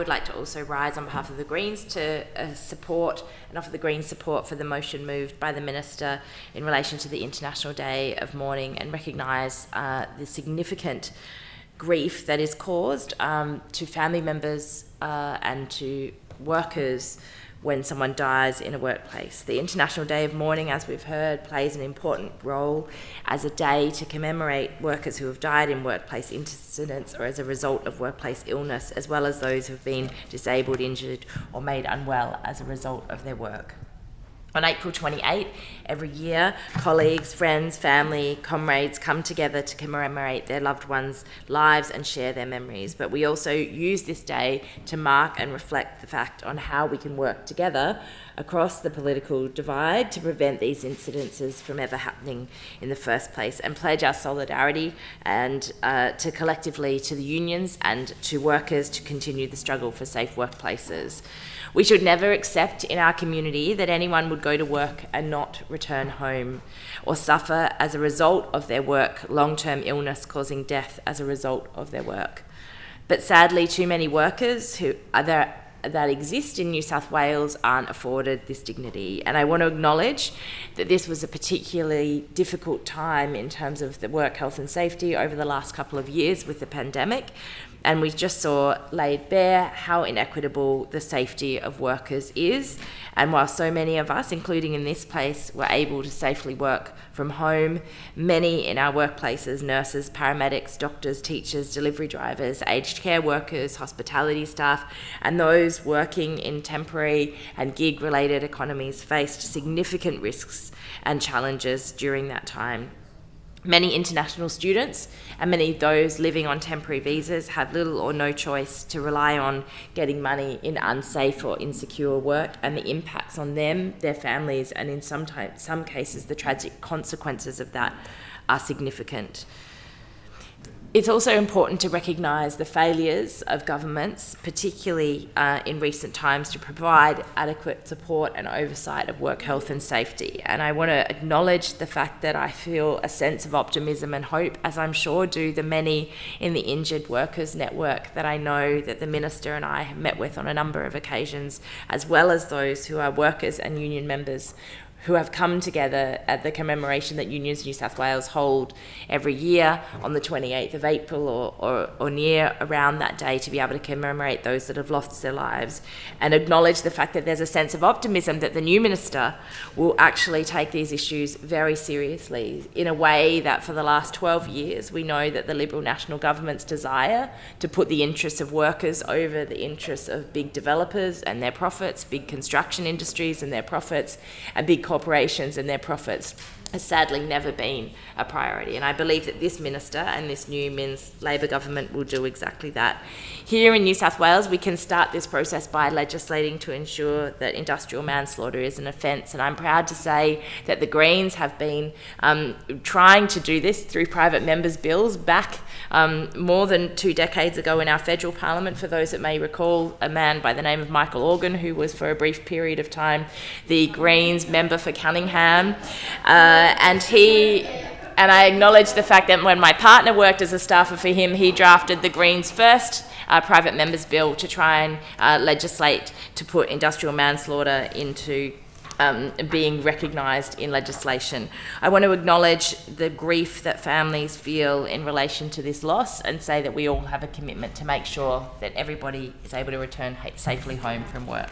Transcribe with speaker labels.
Speaker 1: would like to also rise on behalf of the Greens to support and offer the Greens support for the motion moved by the Minister in relation to the International Day of Mourning, and recognise the significant grief that is caused to family members and to workers when someone dies in a workplace. The International Day of Mourning, as we've heard, plays an important role as a day to commemorate workers who have died in workplace incidents or as a result of workplace illness, as well as those who have been disabled, injured, or made unwell as a result of their work. On April 28, every year, colleagues, friends, family, comrades come together to commemorate their loved ones' lives and share their memories. But we also use this day to mark and reflect the fact on how we can work together across the political divide to prevent these incidences from ever happening in the first place, and pledge our solidarity and to collectively to the unions and to workers to continue the struggle for safe workplaces. We should never accept in our community that anyone would go to work and not return home, or suffer as a result of their work long-term illness causing death as a result of their work. But sadly, too many workers who that exist in New South Wales aren't afforded this dignity. And I want to acknowledge that this was a particularly difficult time in terms of the work health and safety over the last couple of years with the pandemic. And we just saw laid bare how inequitable the safety of workers is. And while so many of us, including in this place, were able to safely work from home, many in our workplaces, nurses, paramedics, doctors, teachers, delivery drivers, aged care workers, hospitality staff, and those working in temporary and gig-related economies faced significant risks and challenges during that time. Many international students and many of those living on temporary visas have little or no choice to rely on getting money in unsafe or insecure work, and the impacts on them, their families, and in some cases the tragic consequences of that are significant. It's also important to recognise the failures of governments, particularly in recent times, to provide adequate support and oversight of work health and safety. And I want to acknowledge the fact that I feel a sense of optimism and hope, as I'm sure do the many in the Injured Workers Network that I know that the Minister and I have met with on a number of occasions, as well as those who are workers and union members who have come together at the commemoration that Unions New South Wales hold every year on the 28th of April or near around that day, to be able to commemorate those that have lost their lives, and acknowledge the fact that there's a sense of optimism that the new Minister will actually take these issues very seriously, in a way that for the last 12 years we know that the Liberal National Government's desire to put the interests of workers over the interests of big developers and their profits, big construction industries and their profits, and big corporations and their profits has sadly never been a priority. And I believe that this Minister and this new Labor government will do exactly that. Here in New South Wales, we can start this process by legislating to ensure that industrial manslaughter is an offence. And I'm proud to say that the Greens have been trying to do this through private members' bills back more than 2 decades ago in our federal parliament. For those that may recall, a man by the name of Michael Organ, who was for a brief period of time the Greens member for Cunningham, and I acknowledge the fact that when my partner worked as a staffer for him, he drafted the Greens' first private members' bill to try and legislate to put industrial manslaughter into being recognised in legislation. I want to acknowledge the grief that families feel in relation to this loss, and say that we all have a commitment to make sure that everybody is able to return safely home from work.